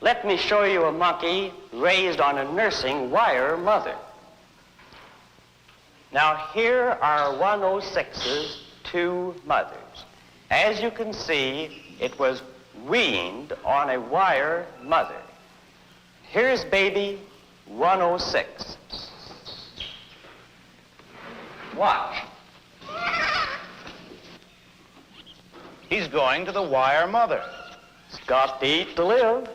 Let me show you a monkey raised on a nursing wire mother. Now here are 106's two mothers. As you can see, it was weaned on a wire mother. Here's baby 106. Watch. He's going to the wire mother. He's got to eat to live.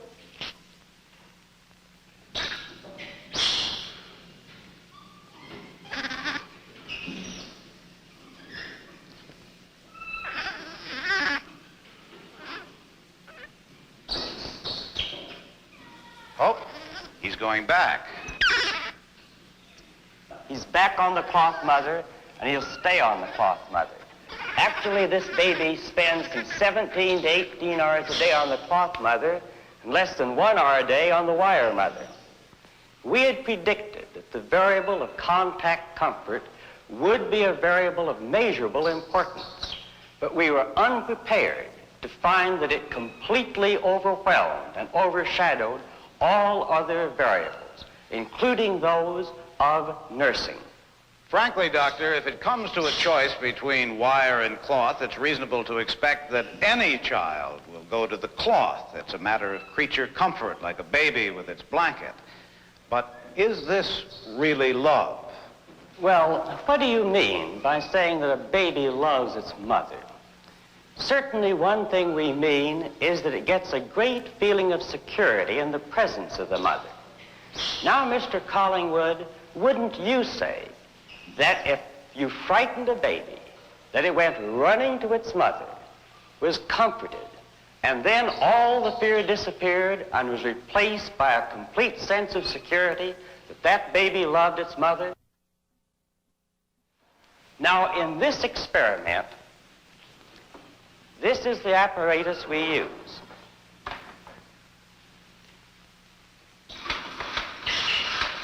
Oh, he's going back. He's back on the cloth mother, and he'll stay on the cloth mother. Actually, this baby spends from 17 to 18 hours a day on the cloth mother and less than 1 hour a day on the wire mother. We had predicted that the variable of contact comfort would be a variable of measurable importance, but we were unprepared to find that it completely overwhelmed and overshadowed all other variables, including those of nursing. Frankly, Doctor, if it comes to a choice between wire and cloth, it's reasonable to expect that any child will go to the cloth. It's a matter of creature comfort, like a baby with its blanket. But is this really love? Well, what do you mean by saying that a baby loves its mother? Certainly one thing we mean is that it gets a great feeling of security in the presence of the mother. Now, Mr. Collingwood, wouldn't you say that if you frightened a baby, that it went running to its mother, was comforted, and then all the fear disappeared and was replaced by a complete sense of security that that baby loved its mother? Now, in this experiment, this is the apparatus we use.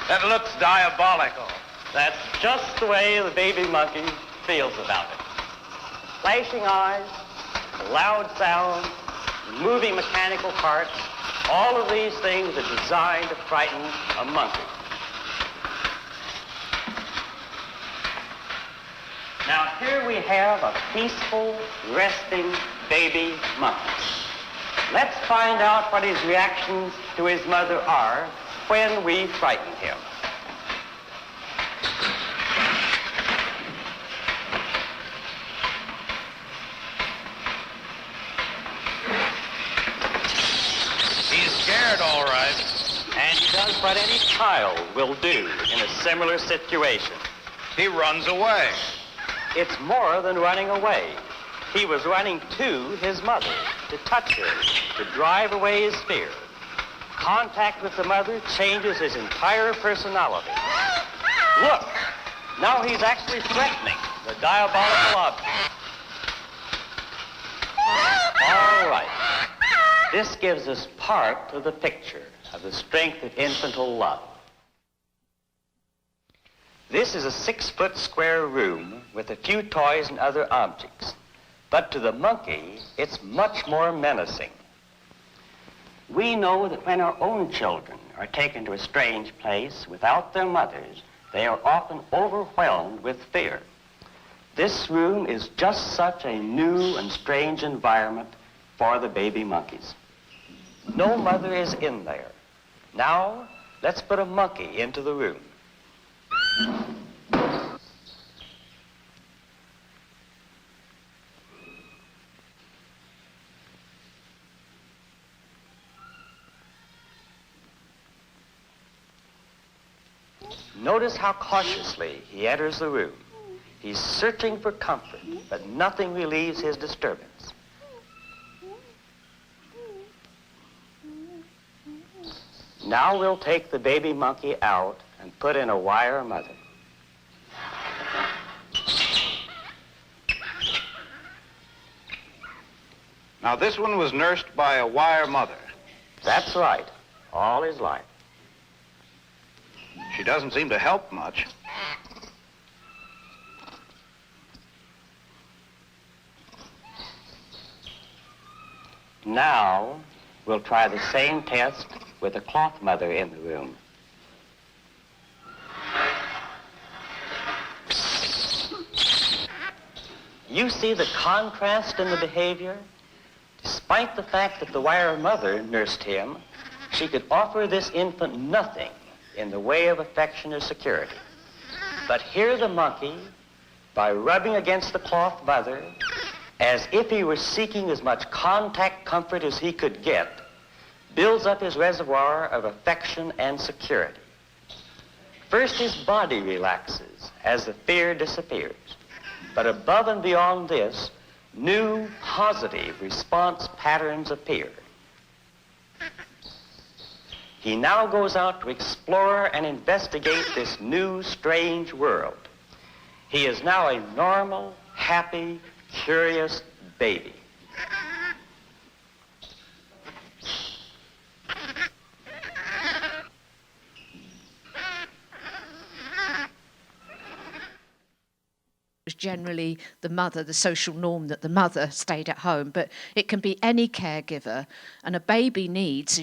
That looks diabolical. That's just the way the baby monkey feels about it. Flashing eyes, loud sound, moving mechanical parts, all of these things are designed to frighten a monkey. Now here we have a peaceful, resting baby monkey. Let's find out what his reactions to his mother are when we frighten him. He's scared, all right. And he does what any child will do in a similar situation. He runs away. It's more than running away. He was running to his mother, to touch her, to drive away his fear. Contact with the mother changes his entire personality. Look, now he's actually threatening the diabolical object. All right. This gives us part of the picture of the strength of infantile love. This is a 6-foot square room with a few toys and other objects. But to the monkey, it's much more menacing. We know that when our own children are taken to a strange place without their mothers, they are often overwhelmed with fear. This room is just such a new and strange environment for the baby monkeys. No mother is in there. Now, let's put a monkey into the room. Notice how cautiously he enters the room. He's searching for comfort, but nothing relieves his disturbance. Now we'll take the baby monkey out and put in a wire mother. Now, this one was nursed by a wire mother. That's right, all his life. She doesn't seem to help much. Now, We'll try the same test with a cloth mother in the room. You see the contrast in the behavior? Despite the fact that the wire mother nursed him, she could offer this infant nothing in the way of affection or security. But here the monkey, by rubbing against the cloth mother, as if he were seeking as much contact comfort as he could get, builds up his reservoir of affection and security. First, his body relaxes as the fear disappears. But above and beyond this, new positive response patterns appear. He now goes out to explore and investigate this new, strange world. He is now a normal, happy, curious baby. Was generally the mother, the social norm that the mother stayed at home, but it can be any caregiver, and a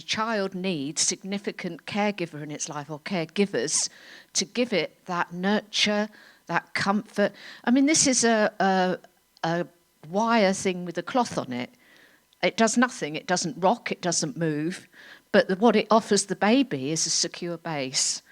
child needs significant caregiver in its life, or caregivers, to give it that nurture, that comfort. I mean, this is a wire thing with a cloth on it. It does nothing, it doesn't rock, it doesn't move, but what it offers the baby is a secure base.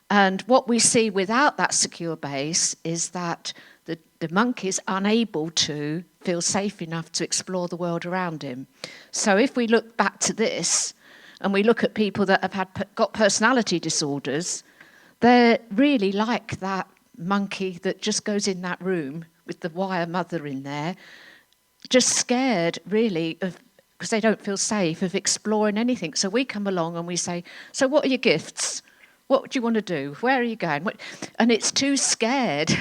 And what we see without that secure base is that the monkey is unable to feel safe enough to explore the world around him. So if we look back to this, and we look at people that have got personality disorders, they're really like that monkey that just goes in that room with the wire mother in there, just scared, really, because they don't feel safe, of exploring anything. So we come along and we say, so what are your gifts? What do you want to do? Where are you going? And it's too scared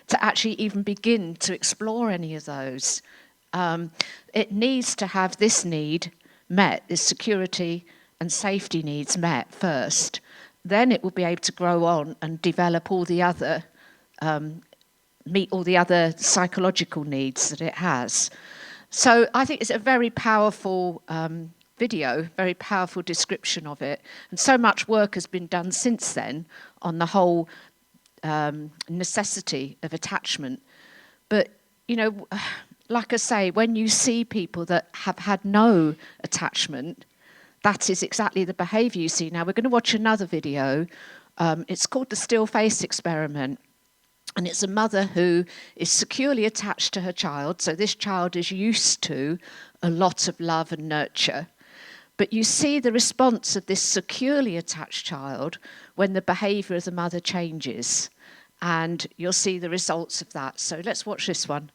to actually even begin to explore any of those. It needs to have this need met, this security and safety needs met first. Then it will be able to grow on and develop all the other, meet all the other psychological needs that it has. So I think it's a very powerful video, very powerful description of it. And so much work has been done since then on the whole necessity of attachment. But, you know, like I say, when you see people that have had no attachment, that is exactly the behaviour you see. Now, we're going to watch another video. It's called the still face experiment. And it's a mother who is securely attached to her child. So this child is used to a lot of love and nurture. But you see the response of this securely attached child when the behaviour of the mother changes. And you'll see the results of that. So let's watch this one.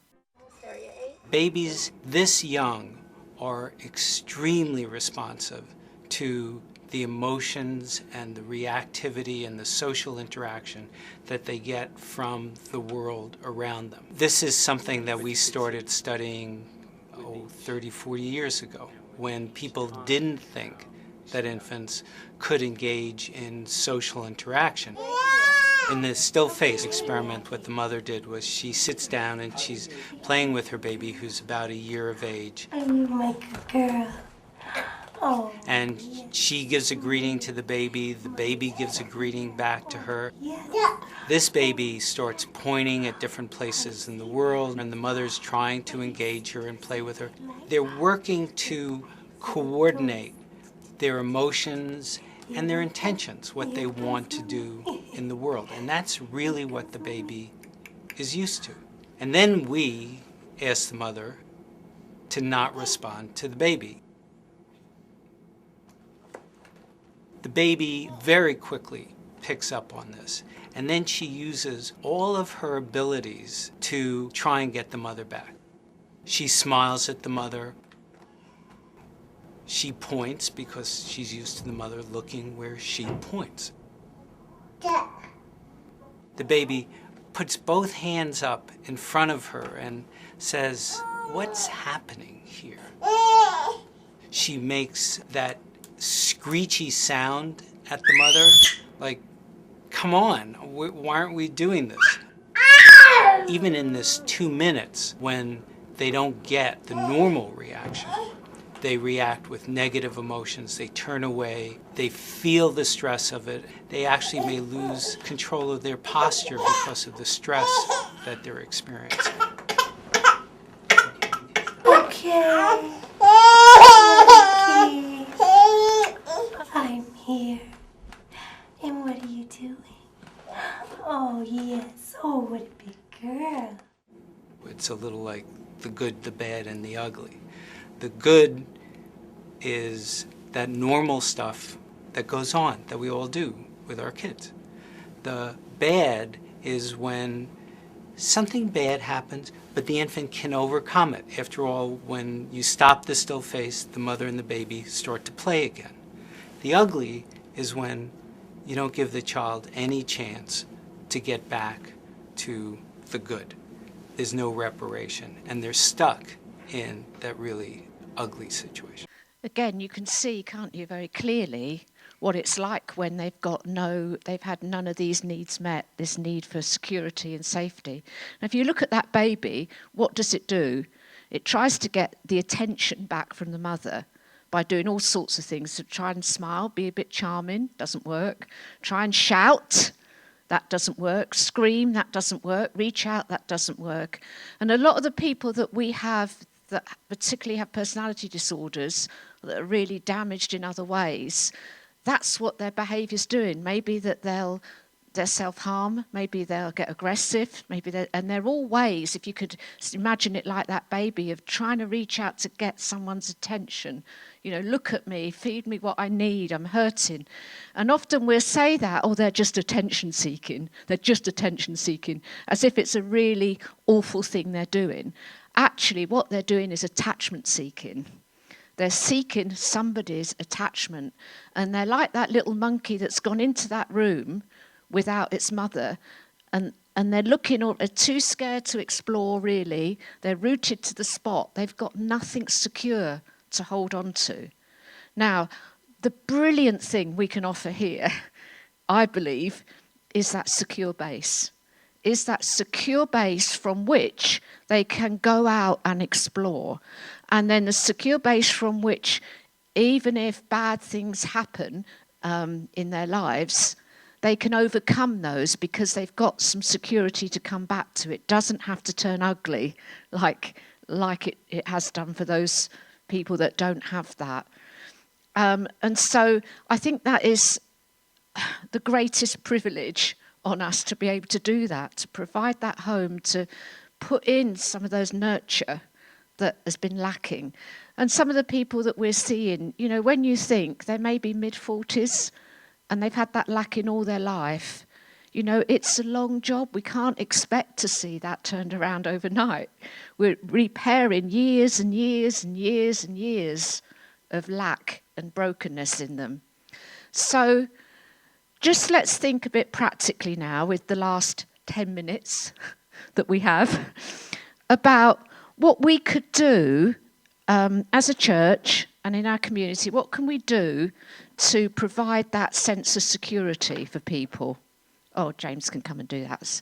Babies this young are extremely responsive to the emotions and the reactivity and the social interaction that they get from the world around them. This is something that we started studying 30, 40 years ago, when people didn't think that infants could engage in social interaction. In the still face experiment, what the mother did was she sits down and she's playing with her baby, who's about a year of age. I'm like a girl. Oh. And she gives a greeting to the baby gives a greeting back to her. Yeah. This baby starts pointing at different places in the world, and the mother's trying to engage her and play with her. They're working to coordinate their emotions and their intentions, what they want to do in the world. And that's really what the baby is used to. And then we ask the mother to not respond to the baby. The baby very quickly picks up on this, and then she uses all of her abilities to try and get the mother back. She smiles at the mother. She points because she's used to the mother looking where she points. The baby puts both hands up in front of her and says, "What's happening here?" She makes that screechy sound at the mother, like, come on, why aren't we doing this? Even in this 2 minutes, when they don't get the normal reaction, They react with negative emotions. They turn away. They feel the stress of it. They actually may lose control of their posture because of the stress that they're experiencing. Okay. I'm here. And what are you doing? Oh, yes. Oh, what a big girl. It's a little like the good, the bad, and the ugly. The good is that normal stuff that goes on, that we all do with our kids. The bad is when something bad happens, but the infant can overcome it. After all, when you stop the still face, the mother and the baby start to play again. The ugly is when you don't give the child any chance to get back to the good. There's no reparation, and they're stuck in that really ugly situation. Again, you can see, can't you, very clearly what it's like when they've had none of these needs met, this need for security and safety. And if you look at that baby, what does it do? It tries to get the attention back from the mother by doing all sorts of things. So try and smile, be a bit charming, doesn't work. Try and shout, that doesn't work. Scream, that doesn't work. Reach out, that doesn't work. And a lot of the people that we have that particularly have personality disorders that are really damaged in other ways, that's what their behaviour's doing. Maybe that they'll self-harm, maybe they'll get aggressive, and they're all ways, if you could imagine it like that baby, of trying to reach out to get someone's attention. You know, look at me, feed me what I need, I'm hurting. And often we'll say that, oh, they're just attention seeking, as if it's a really awful thing they're doing. Actually, what they're doing is attachment seeking. They're seeking somebody's attachment. And they're like that little monkey that's gone into that room without its mother. And they're they're too scared to explore, really. They're rooted to the spot. They've got nothing secure to hold on to. Now, the brilliant thing we can offer here, I believe, is that secure base. Is that secure base from which they can go out and explore. And then the secure base from which, even if bad things happen in their lives, they can overcome those because they've got some security to come back to. It doesn't have to turn ugly like it has done for those people that don't have that. And so I think that is the greatest privilege on us to be able to do that, to provide that home, to put in some of those nurture that has been lacking. And some of the people that we're seeing, you know, when you think they may be mid-40s and they've had that lacking all their life, you know, it's a long job. We can't expect to see that turned around overnight. We're repairing years and years and years and years of lack and brokenness in them. So just let's think a bit practically now with the last 10 minutes that we have about what we could do as a church and in our community. What can we do to provide that sense of security for people? Oh, James can come and do that.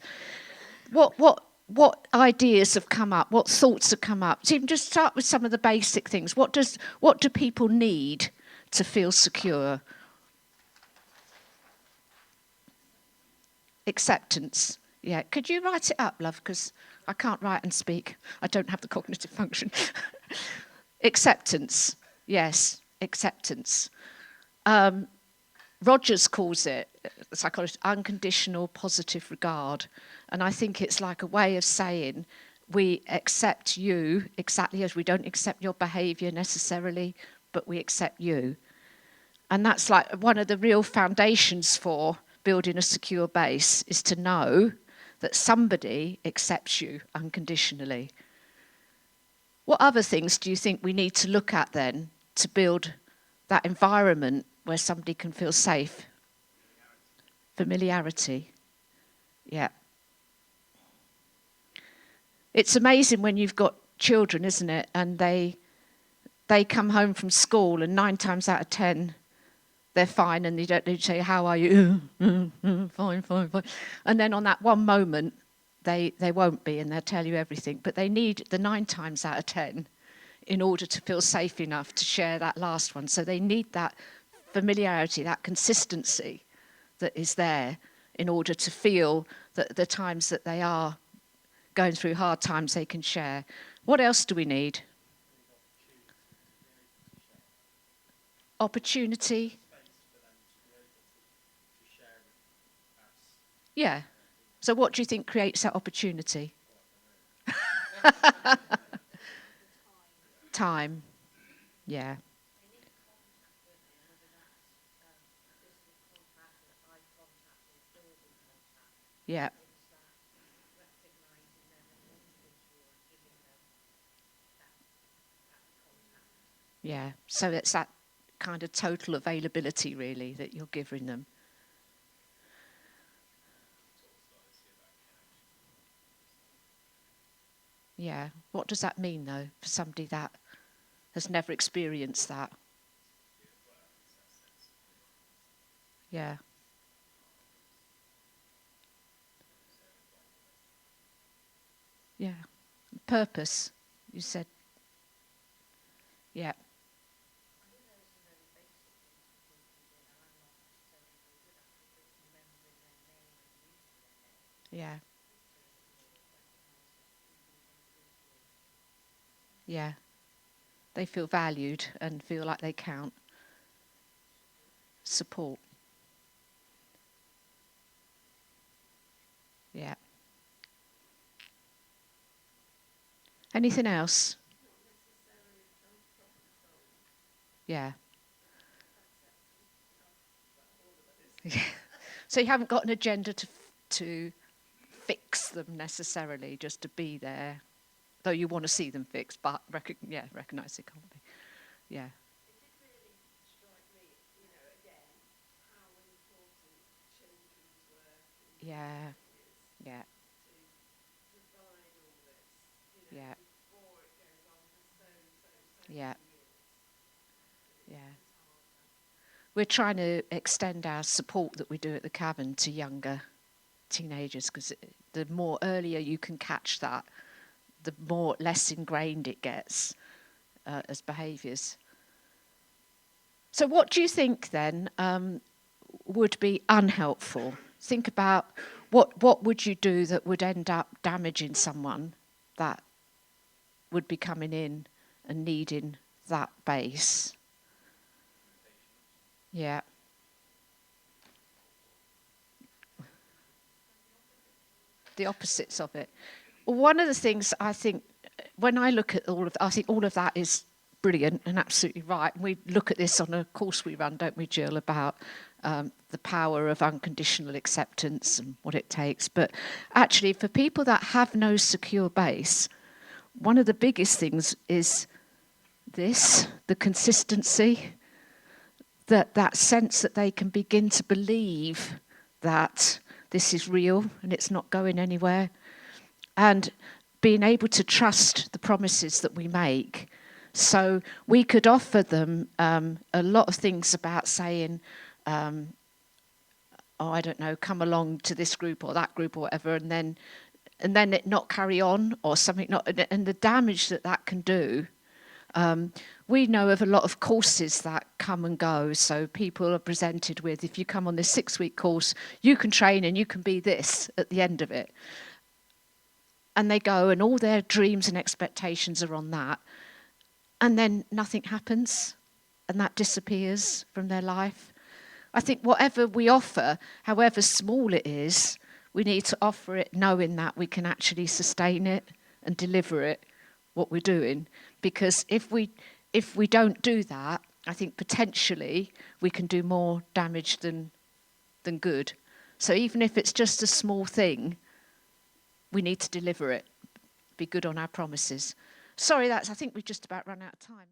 What ideas have come up? What thoughts have come up? So even just start with some of the basic things. What do people need to feel secure? Acceptance. Yeah. Could you write it up, love? Because I can't write and speak. I don't have the cognitive function. Acceptance. Yes, acceptance. Rogers calls it, the psychologist, unconditional positive regard. And I think it's like a way of saying we accept you exactly as we don't accept your behaviour necessarily, but we accept you. And that's like one of the real foundations for building a secure base, is to know that somebody accepts you unconditionally. What other things do you think we need to look at then to build that environment where somebody can feel safe? Familiarity. Yeah. It's amazing when you've got children, isn't it? And they come home from school and 9 times out of 10 they're fine, and you don't need to say, how are you? Fine. And then on that one moment, they won't be, and they'll tell you everything. But they need the 9 times out of 10. in order to feel safe enough to share that last one. So they need that familiarity, that consistency that is there in order to feel that the times that they are going through hard times they can share. What else do we need? Opportunity. Yeah. So what do you think creates that opportunity? Time. Yeah. Yeah. Yeah. So it's that kind of total availability, really, that you're giving them. Yeah. What does that mean, though, for somebody that has never experienced that? Yeah. Yeah. Purpose, you said. Yeah. Yeah. Yeah. They feel valued and feel like they count. Support. Yeah. Anything else? Yeah. So you haven't got an agenda to fix them necessarily, just to be there, though you want to see them fixed, but recognise they can't be. Yeah. Yeah. Yeah. Yeah. Yeah. Yeah. We're trying to extend our support that we do at the cabin to younger teenagers, because the more earlier you can catch that, the more less ingrained it gets as behaviours. So what do you think then would be unhelpful? Think about what would you do that would end up damaging someone that would be coming in and needing that base. Yeah. The opposites of it. Well, one of the things I think, when I look at I think all of that is brilliant and absolutely right. We look at this on a course we run, don't we, Jill, about the power of unconditional acceptance and what it takes. But actually, for people that have no secure base, one of the biggest things is the consistency, that sense that they can begin to believe that this is real and it's not going anywhere, and being able to trust the promises that we make. So we could offer them a lot of things about saying, oh, I don't know, come along to this group or that group or whatever, and then it not carry on, or something not, and the damage that can do. We know of a lot of courses that come and go. So people are presented with, if you come on this 6-week course, you can train and you can be this at the end of it. And they go, and all their dreams and expectations are on that. And then nothing happens, and that disappears from their life. I think whatever we offer, however small it is, we need to offer it knowing that we can actually sustain it and deliver it, what we're doing. Because if we don't do that, I think potentially we can do more damage than good. So even if it's just a small thing, we need to deliver it, be good on our promises. Sorry, I think we've just about run out of time.